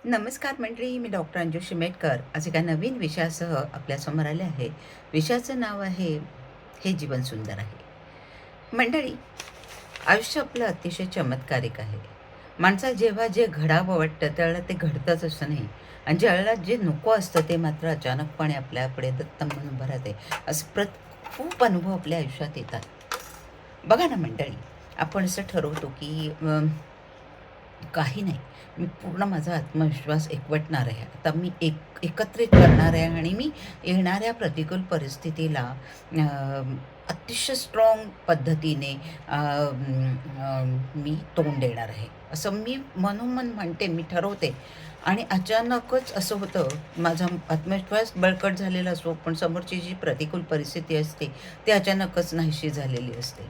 नमस्कार मंडळी, मी डॉक्टर अंजू शिमेटकर आज एका नवीन विषयासह आपल्यासमोर आले आहे. विषयाचं नाव आहे, हे जीवन सुंदर आहे. मंडळी, आयुष्य आपलं अतिशय चमत्कारिक आहे. माणसाला जेव्हा जे घडावं वाटतं त्यावेळेला ते घडतंच असं नाही, आणि ज्यावेळेला जे नको असतं ते मात्र अचानकपणे आपल्यापुढे दत्तम म्हणून उभं राहते. असं खूप अनुभव आपल्या आयुष्यात येतात. बघा ना मंडळी, आपण असं ठरवतो की काही नाही, मी पूर्ण माझा आत्मविश्वास एकवटणार आहे. आता मी एकत्रित करणार आहे आणि मी येणाऱ्या प्रतिकूल परिस्थितीला अतिशय स्ट्रॉंग पद्धतीने मी तोंड देणार आहे. असं मी मनोमन म्हणते, मी ठरवते आणि अचानकच असं होतं, माझा आत्मविश्वास बळकट झालेला असतो, पण समोरची जी प्रतिकूल परिस्थिती असते ती अचानकच नाहीशी झालेली असते.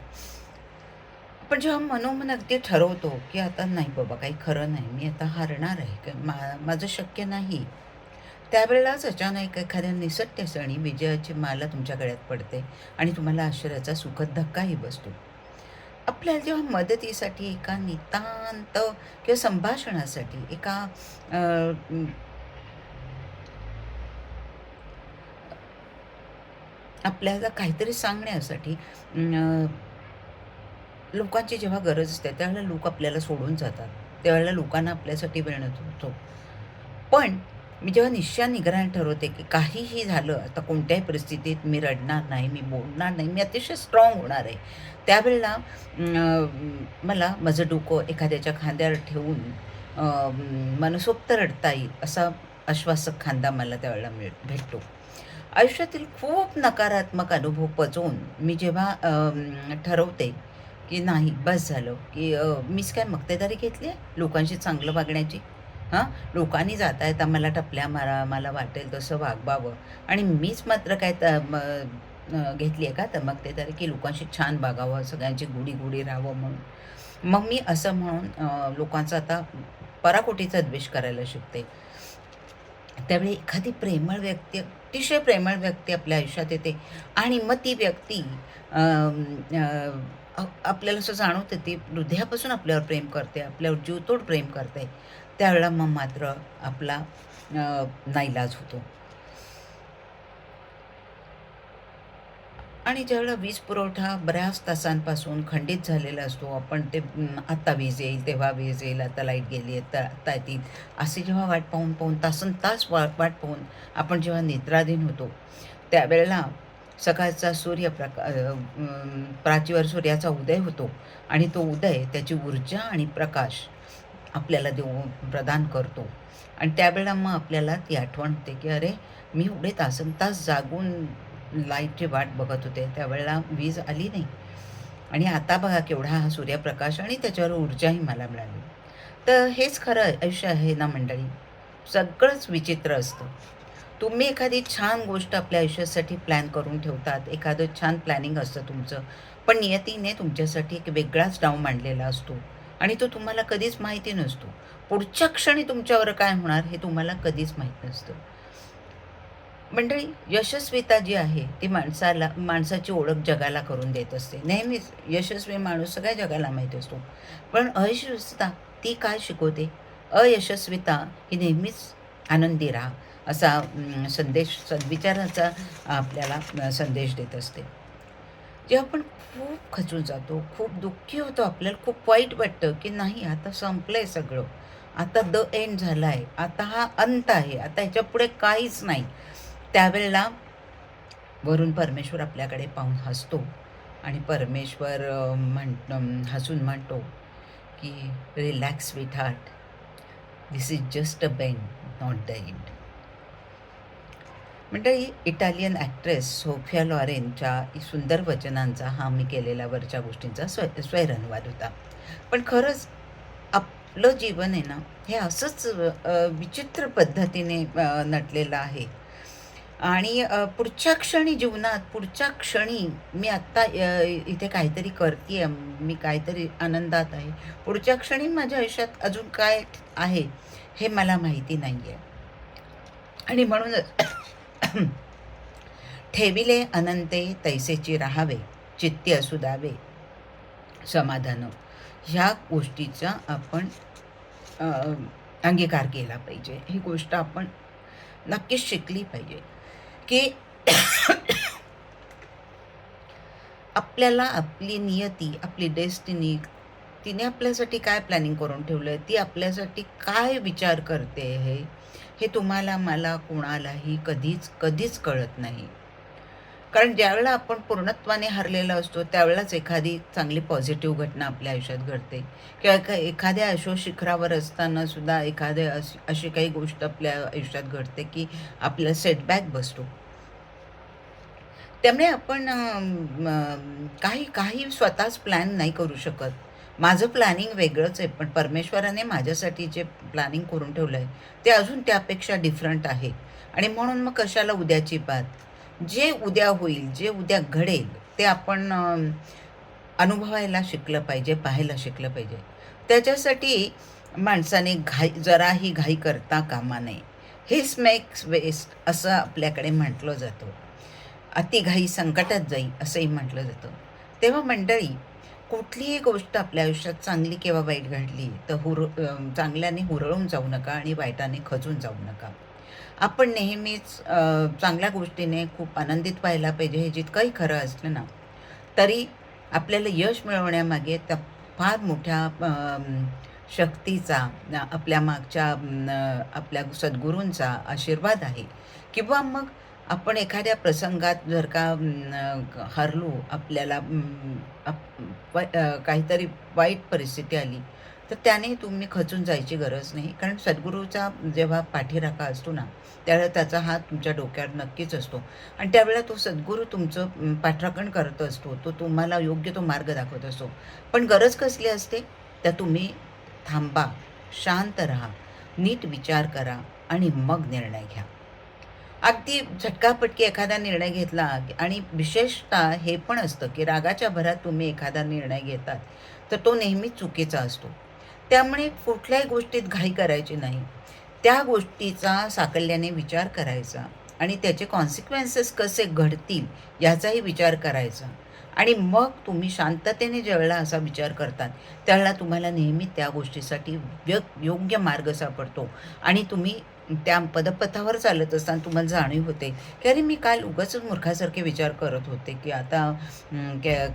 पण जेव्हा मनोमन अगदी ठरवतो, की आता नाही बाबा काही खरं नाही, मी आता हारणार आहे, माझं शक्य नाही. त्यावेळेलाच अचानक एखाद्या निसटत्या क्षणी विजयाची माला तुमच्या गळ्यात पडते आणि तुम्हाला आश्चर्याचा सुखद धक्काही बसतो. आपल्याला जेव्हा मदतीसाठी एका नितांत किंवा संभाषणासाठी एका अ, म, आपल्याला काहीतरी सांगण्यासाठी लोकांची जेव्हा गरज असते त्यावेळेला लोक आपल्याला सोडून जातात. त्यावेळेला लोकांना आपल्यासाठी वेळ नसतो. पण मी जेव्हा निश्चय निग्रह ठरवते, की काहीही झालं, आता कोणत्याही परिस्थितीत मी रडणार नाही, मी बोलणार नाही, मी अतिशय स्ट्रॉंग होणार आहे. त्यावेळेला मला माझं डोकं एखाद्याच्या खांद्यावर ठेवून मनसोक्त रडता येईल असा आश्वासक खांदा मला त्यावेळेला भेटतो. आयुष्यातील खूप नकारात्मक अनुभव पचवून मी जेव्हा ठरवते, की नाही बस झालं, की मीच काय मक्तेदारी घेतली आहे लोकांशी चांगलं वागण्याची. हां, लोकांनी जाता-येता मला टपल्या मारा, मला वाटेल तसं वागवावं आणि मीच मात्र काय घेतली आहे का तर मक्तेदारी, की लोकांशी छान वागावं, सगळ्यांची गोडी-गोडी राहावं म्हणून. मग मी असं म्हणून लोकांचा आता पराकोटीचा द्वेष करायला शिकते. त्यावेळी एखादी प्रेमळ व्यक्ती, अतिशय प्रेमळ व्यक्ती आपल्या आयुष्यात येते आणि मग ती व्यक्ती आपल्याला असं जाणवतं ती हृदयापासून आपल्यावर प्रेम करते, आपल्यावर जीवतोड प्रेम करते. त्यावेळेला मग मात्र आपला नाईलाज होतो. आणि ज्यावेळेला वीज पुरवठा बऱ्याच तासांपासून खंडित झालेला असतो, आपण ते आत्ता वीज येईल, तेव्हा वीज येईल, आता लाईट गेली आहे, तर आत्ता येतील, अशी जेव्हा वाट पाहून तासनतास वाट पाहून आपण जेव्हा निद्राधीन होतो, त्यावेळेला सकाळचा प्राचीवर सूर्याचा उदय होतो आणि तो उदय त्याची ऊर्जा आणि प्रकाश आपल्याला प्रदान करतो. आणि त्यावेळेला मग आपल्याला ती आठवण होते, की अरे, मी एवढे तासनतास जागून लाईटची वाट बघत होते, त्यावेळेला वीज आली नाही आणि आता बघा केवढा हा सूर्यप्रकाश आणि त्याच्यावर ऊर्जाही मला मिळाली. तर हेच खरं आयुष्य आहे ना मंडळी. सगळंच विचित्र असतं. तुम्ही एखादी छान गोष्ट आपल्या आयुष्यासाठी प्लॅन करून ठेवतात, एखादं छान प्लॅनिंग असतं तुमचं, पण नियतीने तुमच्यासाठी एक वेगळाच डाव मांडलेला असतो आणि तो तुम्हाला कधीच माहिती नसतो. पुढच्या क्षणी तुमच्यावर काय होणार हे तुम्हाला कधीच माहीत नसतं. मंडळी, यशस्वीता जी आहे ती माणसाची ओळख जगाला करून देत असते. नेहमीच यशस्वी माणूस सगळ्या जगाला माहीत असतो. पण अयशस्विता ती काय शिकवते? अयशस्विता ही नेहमीच आनंदी राहा असा संदेश, सद्विचाराचा आपल्याला संदेश देत असते. जेव्हा आपण खूप खचून जातो, खूप दुःखी होतो, आपल्याला खूप वाईट वाटतं, की नाही आता संपलंय सगळं. आता द एंड झाला आहे. आता हा अंत आहे. आता ह्याच्यापुढे काहीच नाही. त्यावेळेला वरून परमेश्वर आपल्याकडे पाहून हसतो आणि परमेश्वर हसून म्हणतो, की "relax sweetheart. This is just a bend, not the end." मंडळी, इटालियन ॲक्ट्रेस सोफिया लॉरेनच्या सुंदर वचनांचा हा मी केलेला वरच्या गोष्टींचा स्वैरानुवाद होता. पण खरंच आपलं जीवन आहे ना, हे असंच विचित्र पद्धतीने नटलेलं आहे. आणि पुढच्या क्षणी जीवनात, पुढच्या क्षणी मी आत्ता इथे काहीतरी करतीये, मी काहीतरी आनंदात आहे. पुढच्या क्षणी माझ्या आयुष्यात अजून काय आहे हे मला माहिती नाही आहे. आणि म्हणूनच ठेविले अनंते तैसेची राहावे, चित्ती असू द्यावे समाधान. ह्या गोष्टीचा आपण अंगीकार केला पाहिजे. ही गोष्ट आपण नक्कीच शिकली पाहिजे, की आपल्याला आपली नियती, आपली डेस्टिनी, तिने आपल्यासाठी काय प्लॅनिंग करून ठेवलं आहे, ती आपल्यासाठी काय विचार करते आहे, हे तुम्हाला, मला, कोणालाही कधीच कळत नाही. कारण ज्यावेळेला आपण पूर्णत्वाने हरलेलो असतो, त्यावेळेलाच एखादी चांगली पॉझिटिव्ह घटना आपल्या आयुष्यात घडते किंवा एखाद्या शिखरावर असताना सुद्धा एखाद्या अशी काही गोष्ट आपल्या आयुष्यात घडते, की आपल्याला सेटबॅक बसतो. त्यामुळे आपण काही स्वतःच प्लॅन नाही करू शकत. माझं प्लॅनिंग वेगळंच आहे, पण परमेश्वराने माझ्यासाठी जे प्लॅनिंग करून ठेवलं आहे, ते अजून त्यापेक्षा डिफरंट आहे. आणि म्हणून मग कशाला उद्याची बात. जे उद्या होईल, जे उद्या घडेल, ते आपण अनुभवायला शिकलं पाहिजे, पाहायला शिकलं पाहिजे. त्याच्यासाठी माणसाने जराही घाई करता कामा नये. "हिस्ट मेक्स वेस्ट" असं आपल्याकडे म्हटलं जातं. "अतिघाई संकटात जाई" असंही म्हटलं जातं. तेव्हा मंडळी, कुठलीही गोष्ट आपल्या आयुष्यात चांगली किंवा वाईट घडली तर चांगल्याने हुरळून जाऊ नका आणि वाईटाने खचून जाऊ नका. आपण नेहमीच चांगल्या गोष्टीने खूप आनंदित व्हायला पाहिजे. हे जितकंही खरं असलं ना, तरी आपल्याला यश मिळवण्यामागे त्या फार मोठ्या शक्तीचा, आपल्या मागच्या आपल्या सद्गुरूंचा आशीर्वाद आहे. किंवा मग आपण एखाद्या प्रसंगात जर का हरलो, आपल्याला काहीतरी वाईट परिस्थिती आली, तर त्याने तुम्ही खचून जायची गरज नाही. कारण सद्गुरूचा जेव्हा पाठीराखा असतो ना, त्यावेळेला त्याचा हात तुमच्या डोक्यावर नक्कीच असतो आणि त्यावेळेला तो सद्गुरू तुमचं पाठराखण करत असतो. तो तुम्हाला योग्य तो मार्ग दाखवत असतो. पण गरज कसली असते? तर तुम्ही थांबा, शांत राहा, नीट विचार करा आणि मग निर्णय घ्या. अगदी झटकापटकी एखादा निर्णय घेतला आणि विशेषतः हे पण असतं, की रागाच्या भरात तुम्ही एखादा निर्णय घेतात, तर तो नेहमीच चुकीचा असतो. त्यामुळे कुठल्याही गोष्टीत घाई करायची नाही. त्या गोष्टीचा साकल्याने विचार करायचा आणि त्याचे कॉन्सिक्वेन्सेस कसे घडतील याचाही विचार करायचा आणि मग तुम्ही शांततेने ज्यावेळेला असा विचार करतात, त्यावेळेला तुम्हाला नेहमी त्या गोष्टीसाठी योग्य मार्ग सापडतो आणि तुम्ही त्या पदपथावर चालत असताना तुम्हाला जाणीव होते, की अरे मी काल उगाचच मूर्खासारखे विचार करत होते, की आता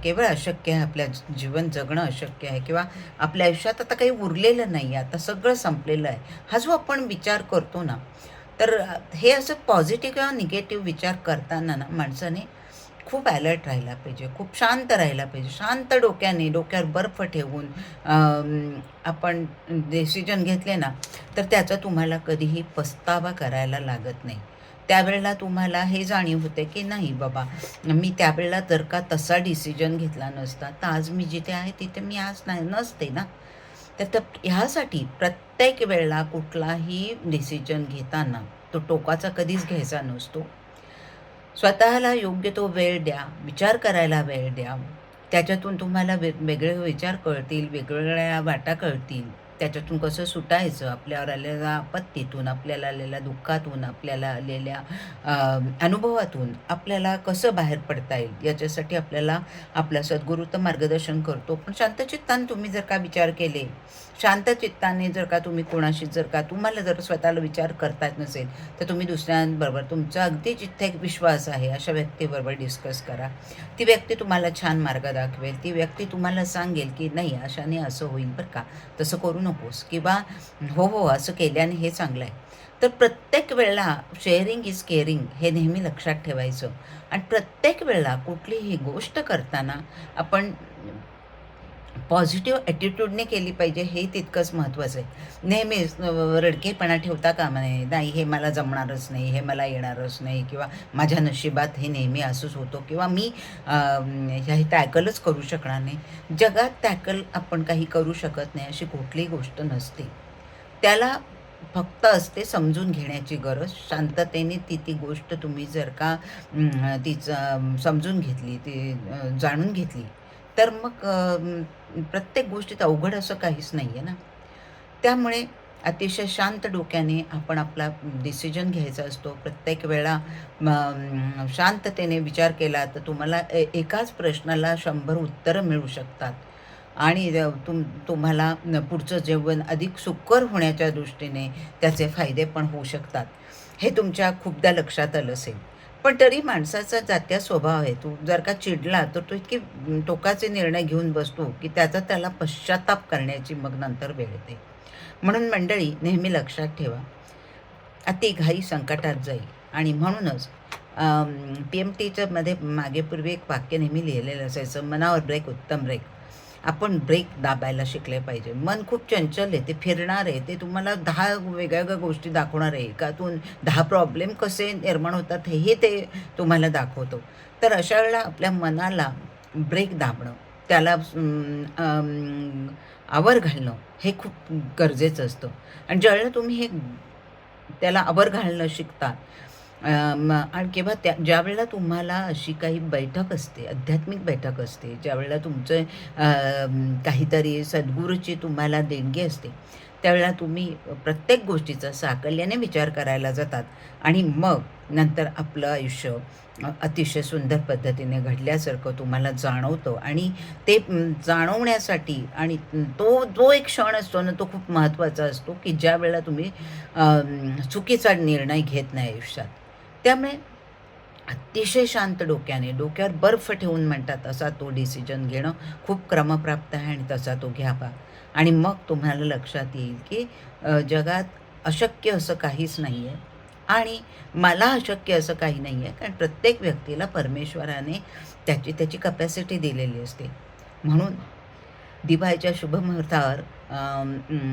केवळ अशक्य आहे, आपल्या जीवन जगणं अशक्य आहे किंवा आपल्या आयुष्यात आता काही उरलेलं नाही आहे, आता सगळं संपलेलं आहे. हा जो आपण विचार करतो ना, तर हे असं पॉझिटिव्ह किंवा निगेटिव्ह विचार करताना ना माणसाने खूप ॲलर्ट राहायला पाहिजे, खूप शांत राहायला पाहिजे. शांत डोक्याने, डोक्यावर बर्फ ठेवून आपण डिसिजन घेतले ना, तर त्याचा तुम्हाला कधीही पस्तावा करायला लागत नाही. त्यावेळेला तुम्हाला हे जाणीव होते, की नाही बाबा, मी त्यावेळेला जर का तसा डिसिजन घेतला नसता, तर आज मी जिथे आहे तिथे मी आज नसते ना. तर ह्यासाठी प्रत्येक वेळेला कुठलाही डिसिजन घेताना तो टोकाचा कधीच घ्यायचा नसतो. स्वतःला योग्य तो वेळ द्या, विचार करायला वेळ द्या. त्याच्यातून तुम्हाला वेगळे विचार कळतील, वेगवेगळ्या वाटा कळतील. त्याच्यातून कसं सुटायचं, आपल्यावर आलेल्या आपत्तीतून, आपल्याला आलेल्या दुःखातून, आपल्याला आलेल्या अनुभवातून आपल्याला कसं बाहेर पडता येईल, याच्यासाठी आपल्याला आपला सद्गुरू तर मार्गदर्शन करतो. पण शांतचित्ताने तुम्ही जर का विचार केले, शांतचित्ताने जर का तुम्ही कोणाशी जर का तुम्हाला जर स्वतःला विचार करता येत नसेल, तर तुम्ही दुसऱ्यांबरोबर तुमचा अगदी जिथे एक विश्वास आहे, अशा व्यक्तीबरोबर डिस्कस करा. ती व्यक्ती तुम्हाला छान मार्ग दाखवेल. ती व्यक्ती तुम्हाला सांगेल, की नाही अशाने असं होईल बरं का, तसं करू नकोस किंवा हो, असं केल्याने हे चांगलं आहे. तर प्रत्येक वेळेला शेअरिंग इज केअरिंग हे नेहमी लक्षात ठेवायचं आणि प्रत्येक वेळेला कुठलीही गोष्ट करताना आपण पॉझिटिव्ह ॲटिट्यूडने केली पाहिजे, हे तितकंच महत्त्वाचं आहे. नेहमीच रडकेपणा ठेवता कामा नये. नाही, हे मला जमणारच नाही, हे मला येणारच नाही किंवा माझ्या नशिबात हे नेहमी असंच होतं किंवा मी हे टॅकलच करू शकणार नाही. जगात टॅकल आपण काही करू शकत नाही अशी कुठलीही गोष्ट नसते. त्याला फक्त असते समजून घेण्याची गरज. शांततेने ती गोष्ट तुम्ही जर का तिचं समजून घेतली, ती जाणून घेतली, तर मग प्रत्येक गोष्टीत अवघड असं काहीच नाही आहे ना. त्यामुळे अतिशय शांत डोक्याने आपण आपला डिसिजन घ्यायचा असतो. प्रत्येक वेळा शांततेने विचार केला तर तुम्हाला एकाच प्रश्नाला 100 उत्तरं मिळू शकतात. आणि तुम्हाला पुढचं जेवण अधिक सुकर होण्याच्या दृष्टीने त्याचे फायदे पण होऊ शकतात. हे तुमच्या खूपदा लक्षात आलं असेल. पण तरी माणसाचा जात्या स्वभाव आहे. तो जर का चिडला तर तो इतके टोकाचे निर्णय घेऊन बसतो, की त्याचा त्याला पश्चात्ताप करण्याची मग नंतर वेळ येते. म्हणून मंडळी नेहमी लक्षात ठेवा, अति घाई संकटात जाईल. आणि म्हणूनच PMTच्या मध्ये मागे पूर्वी एक वाक्य नेहमी लिहिलेलं असायचं, मनावर ब्रेक उत्तम ब्रेक. आपण ब्रेक दाबायला शिकले पाहिजे. मन खूप चंचल आहे, ते फिरणार आहे, ते तुम्हाला 10 वेगवेगळ्या गोष्टी दाखवणार आहे. एकातून 10 प्रॉब्लेम कसे निर्माण होतात हेही ते तुम्हाला दाखवतो. तर अशा वेळेला आपल्या मनाला ब्रेक दाबणं, त्याला आवर घालणं हे खूप गरजेचं असतं. आणि ज्यावेळेला तुम्ही हे त्याला आवर घालणं शिकता, आणि किंवा ज्यावेळेला तुम्हाला अशी काही बैठक असते, आध्यात्मिक बैठक असते, ज्यावेळेला तुमचं काहीतरी सद्गुरूची तुम्हाला देणगी असते, त्यावेळेला तुम्ही प्रत्येक गोष्टीचा साकल्याने विचार करायला जातात आणि मग नंतर आपलं आयुष्य अतिशय सुंदर पद्धतीने घडल्यासारखं तुम्हाला जाणवतं. आणि ते जाणवण्यासाठी आणि तो जो एक क्षण असतो ना, तो खूप महत्त्वाचा असतो, की ज्यावेळेला तुम्ही चुकीचा निर्णय घेत नाही आयुष्यात. त्यामुळे अतिशय शांत डोक्याने, डोक्यावर बर्फ ठेवून म्हणतात असा तो डिसिजन घेणं खूप क्रमप्राप्त आहे आणि तसा तो घ्यावा. आणि मग तुम्हाला लक्षात येईल, की जगात अशक्य असं काहीच नाही आहे आणि मला अशक्य असं काही नाही आहे. कारण प्रत्येक व्यक्तीला परमेश्वराने त्याची त्याची कपॅसिटी दिलेली असते. म्हणून दिवाळीच्या शुभमुहूर्तावर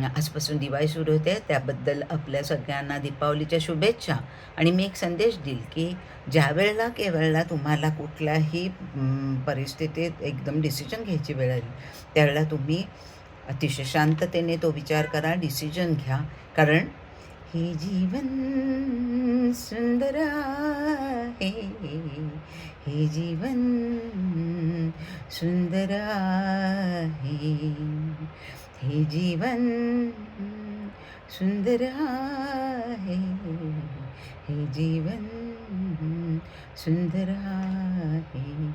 आजपासून दिवाळी सुरू होते, त्याबद्दल आपल्या सगळ्यांना दीपावलीच्या शुभेच्छा. आणि मी एक संदेश देईल, की ज्यावेळेला केवेळेला तुम्हाला कुठल्याही परिस्थितीत एकदम डिसिजन घ्यायची वेळ आली, त्यावेळेला तुम्ही अतिशय शांततेने तो विचार करा, डिसिजन घ्या. कारण हे जीवन सुंदर आहे, हे जीवन सुंदर आहे, हे जीवन सुंदर आहे, हे जीवन सुंदर आहे.